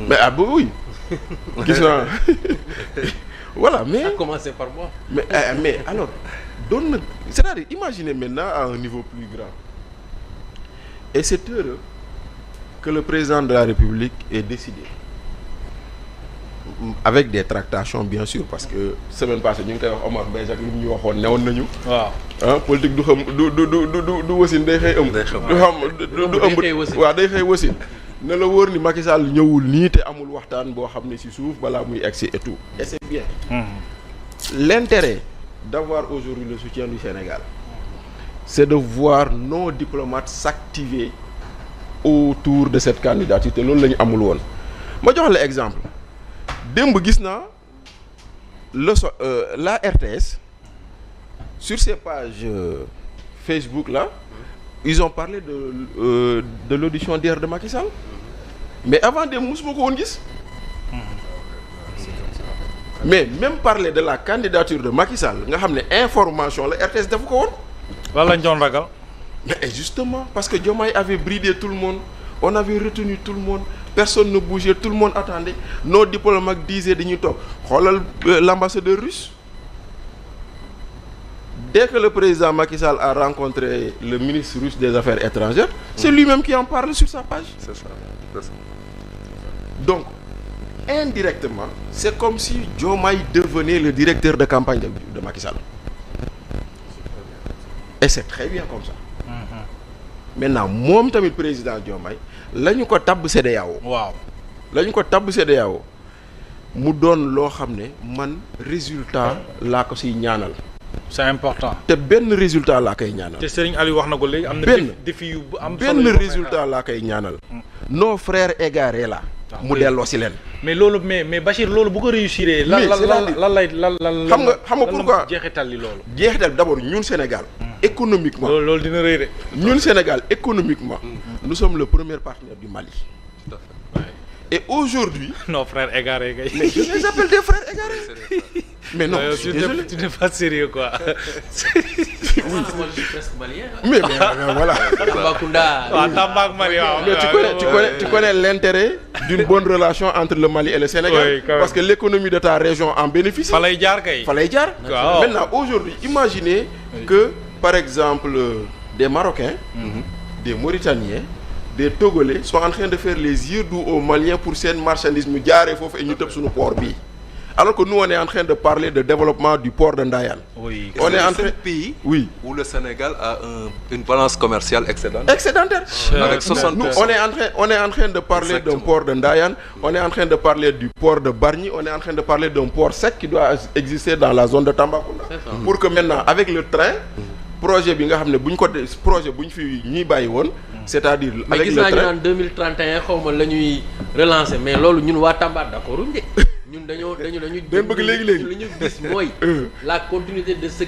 mais ah oui gis naa voilà mais. à commencer par moi. mais alors doon na c'est-à-dire imaginez maintenant à un niveau plus grand et c'est heureux que le président de la République ait décidé avec des tractations bien sûr parce que semaine passée ñu ngi koy wax Omar Mbaye Jacques li mu ñu waxoon newoon nañu. waaw ah politique du xam du wasin day xëy ëmb. du ëmb waaw day xëy wasin. ne la wóor ni Macky Sall ñëwul nii te amul waxtaan boo xam ne ci suuf balaa muy egsi et tout et c'est bien. L'intérêt d'avoir aujourd'hui le soutien du Sénégal c'est de voir nos diplomates s'activer autour de cette candidature te loolu la ñu amul woon ma jox la exemple démb gis naa la RTS sur ses pages Facebook là ils ont parlé de l'audition d'hier de Macky Sall mais avant démb mosuma ko woon gis mais même parler de la candidature de Macky Sall nga xam ne information la RTS dafa ko woon. lan lañ doon ragal. mais justement parce que Diomaye avait bridé tout le monde on avait retenu tout le monde personne ne bougeait tout le monde attendait nos diplomates disaient dañuy toog xoolal l'ambassadeur russe dès que le président Macky Sall a rencontré le ministre russe des Affaires étrangères c'est lui-même qui en parle sur sa page. C'est ça. Donc indirectement c'est comme si Diomaye devenait le directeur de campagne de Macky Sall et c'est très bien comme ça. Maintenant moom tamit président Diomaye la ñu ko tabb CEDEAO. waaw la ñu ko tabb CEDEAO mu doon loo xam ne man résultat laa ko siy ñaanal. c'est important. te benn résultat laa koy ñaanal. te Serigne Aliou wax na ko léegi am na. défi yu am solo benn résultat laa koy ñaanal. nos frères égarés là. mu delloo si leen. mais loolu mais Bachir loolu bu ko réussir. lan lay xam nga pourquoi jeexital li loolu. jeexital d'abord ñun Sénégal. économiquement loolu dina rëy de. ñun Sénégal économiquement. nous sommes le premier partenaire du Mali. Tout à fait. Ouais. Et aujourd'hui. nos frères égarés kay. mais je les appelle des frères égarés. mais non je suis désolé. tu n'es pas sérieux quoi. Moi je suis presque malien. mais voilà. Tambacounda. waaw Tamba ak Mali waaw. mais tu connais l'intérêt d'une bonne relation entre le Mali et le Sénégal. Oui, parce que l'économie de ta région en bénéficie. fa lay jaar kay. fa lay jaar. waaw maintenant aujourd'hui imaginez que par exemple des Marocains. des Mauritaniens. des Togolais sont en train de faire les yeux doux aux Maliens pour seen marchandise ñu jaaree foofu et ñu tëb suñu port bii alors que nous on est en train de parler de développement du port de Ndayane. oui on est en train pays oui où le Sénégal a une balance commerciale excédentaire. Avec 60%. Nous on est en train de parler d'un port de Ndayane, on est en train de parler du port de Bargny, on est en train de parler d'un port sec qui doit exister dans la zone de Tambacounda. Pour que maintenant avec le train projet bi nga xam ne bu ñu ko projet bu ñu fi ñuy bàyyi woon. c'est-à-dire avec le train mais gis naa ñu naan 2031 xaw ma la ñuy relancer mais loolu ñun waa Tamba d'accord uñ de ñun dañu dañ bëgg léegi li ñu gis mooy la continuité de ce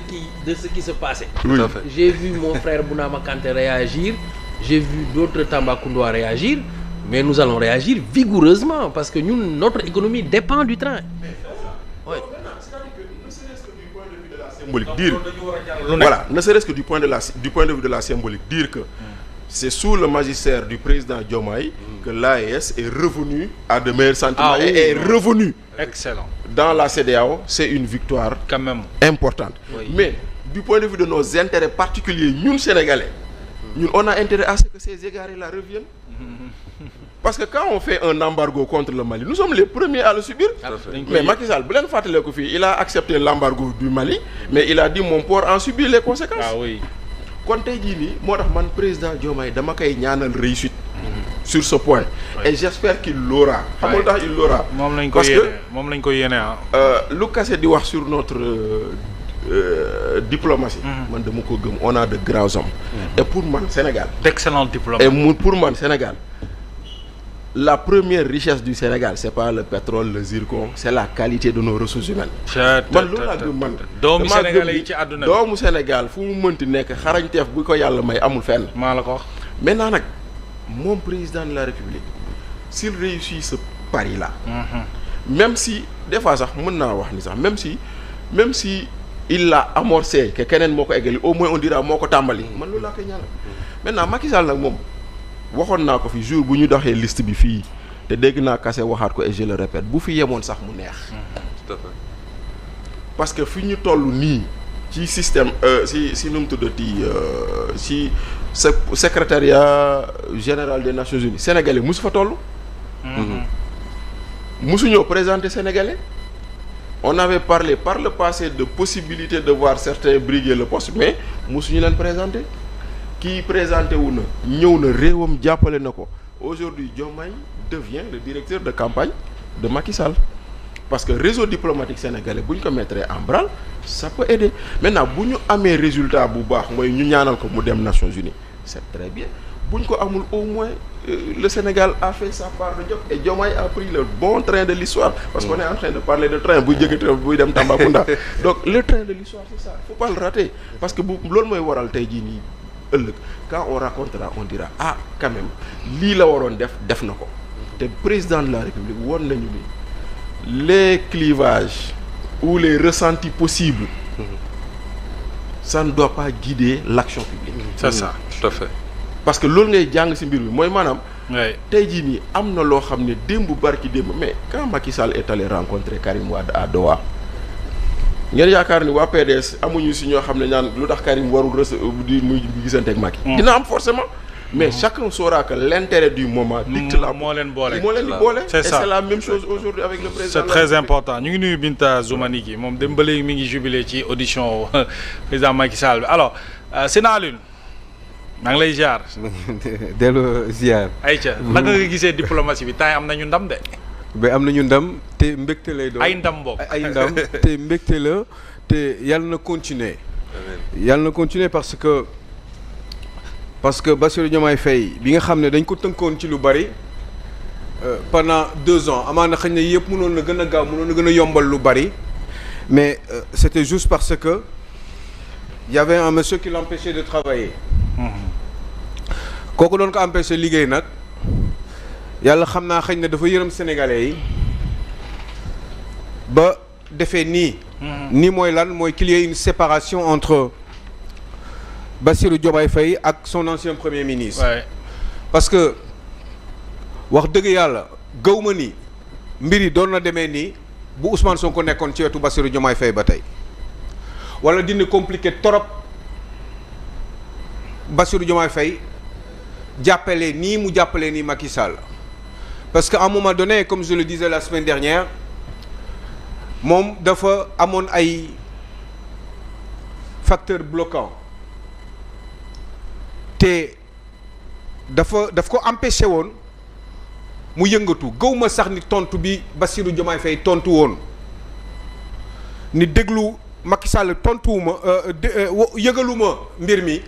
qui se passait. Oui. Tout à fait. J'ai vu mon frère Bounama Kanté réagir, j'ai vu d'autres Tambacoundois réagir, mais nous allons réagir vigoureusement parce que ñun notre économie dépend du train. Ouais. symbolique dire voilà ne serait-ce que du point de vue de la symbolique dire que c'est sous le magistère du président Diomaye que l'AES est revenu à de meilleurs sentiments et est revenu excellent dans la CEDEAO. C'est une victoire quand même importante. Oui. Mais du point de vue de nos intérêts particuliers ñun Sénégalais ñun on a intérêt à ce que ces égarés là reviennent. Parce que quand on fait un embargo contre le Mali nous sommes les premiers à le subir. Mais Macky Sall bu leen fàttalee ko fii il a accepté l'embargo du Mali mais il a dit mon port en subit les conséquences. ah oui. kon tey jii nii moo tax man président Diomaye dama koy ñaanal réussite. sur ce point. et j'espère qu'il l'aura. xam nga tax il l'aura. moom lañ ko yéene moom lañ ko yéene ah. lu Kassé di wax sur notre diplomatie. man dama ko gëm on a de grands hommes. et pour man Sénégal. d'excellents diplomates. et pour man Sénégal. La première richesse du Sénégal c'est pas le pétrole le zircon c'est la qualité de nos ressources humaines. man loolu laa gëm man. doomu Sénégal yi ci àdduna bi doomu Sénégal fu mu mënti nekk xarañteef bu ko yàlla may amul fenn. maa la ko wax. maintenant nag moom président de la République s'il réussit ce pari là. même si des fois sax mën naa wax ni sax même si il l'a amorcé que keneen moo ko eggali au moins on dira moo ko tàmbali. man loolu laa koy ñaanal. maintenant Macky Sall nag moom. waxoon naa ko fi jour bu ñu doxee liste bi fii te dégg naa Kassé waxaat ko et je le répète bu fi yemoon sax mu neex. tout à fait. parce que fi ñu toll nii ci système si nu mu tuddati si secrétariat général des Nations Unies sénégalais mosu fa toll. mosuñoo présenter sénégalais. on avait parlé par le passé de possibilité de voir certains briguer le poste mais mosuñu leen présenter kii présenté wu na ñëw na réewam jàppale na ko aujourd'hui Diomaye devient le directeur de campagne de Macky Sall parce que réseau diplomatique sénégalais bu ñu ko mettre en branle ça peut aider maintenant bu ñu amee résultat bu baax mooy ñu ñaanal ko mu dem Nations Unies c'est très bien bu ñu ko amul au moins le Sénégal a fait sa part de job et Diomaye a pris le bon train de l'histoire parce qu'on est en train de parler de train buy jóge buy dem Tambacounda donc le train de l'histoire c'est ça faut pas le rater parce que bu loolu mooy waral tey jii nii ëllëg quand on racontera on dira ah quand même lii la waroon def na ko te président de la République woon nañu ni les clivages ou les ressentis possibles ça ne doit pas guider l'action publique. c'est ça tout à fait. parce que loolu ngay jàng ci mbir mi mooy maanaam. oui tey jii nii am na loo xam ne démb barki démb mais quand Macky Sall est allé rencontrer Karim Wade à Doha ngeen yaakaar ni waa PDS amuñu ci ñoo xam ne ñaan lu tax Karim warul di muy gisante ak Macky. dina am forcément. mais chacun saura que l'intérêt du moment. dicte la moo leen boole di boole. c'est ça et c'est la même chose aujourd'hui avec le président. c'est très important ñu ngi nuyu Binta Zoumani gi moom dem ba léegi mi ngi jubilé ci audition président Macky Sall bi alors Sénat Lune maa ngi lay ziar. dellu ziar. ayca naka nga gisee diplomatie bi temps am nañu ndam de. ba am nañu ndam te mbégte lay doon. ay ndam boobu ay ndam te mbégte la te yàlla na continuer. yàlla na continuer parce que Bassirou Diomaye Faye bi nga xam ne dañ ko tënkoon ci lu bari pendant 2 ans amaana xëy na yëpp mënoon na gën a gaaw mënoon na gën a yombal lu bari mais c'était juste parce que y avait un monsieur qui l'empêchait de travailler. kooku doon ko empêché liggéey nag yàlla xam naa xëy na dafa yërëm sénégalais yi ba defee nii. nii mooy lan mooy qu'il y ait une séparation entre Bassirou Diomaye Faye ak son ancien premier ministre. Ouais. parce que wax dëgg yàlla gaw ma ni mbir yi doon na demee nii bu Ousmane Sonko nekkoon ci wetu Bassirou Diomaye Faye ba tey wala dina compliqué trop Bassirou Diomaye Faye jàppale nii mu jàppale nii Macky Sall parce que à un moment donné comme je le disais la semaine dernière moom dafa amoon ay facteurs bloquants te daf ko empêché woon mu yëngatu gaw ma sax ni tontu bi Bassirou Diomaye Faye tontu woon ni déglu Macky Sall tontuwuma yëgaluma mbir mi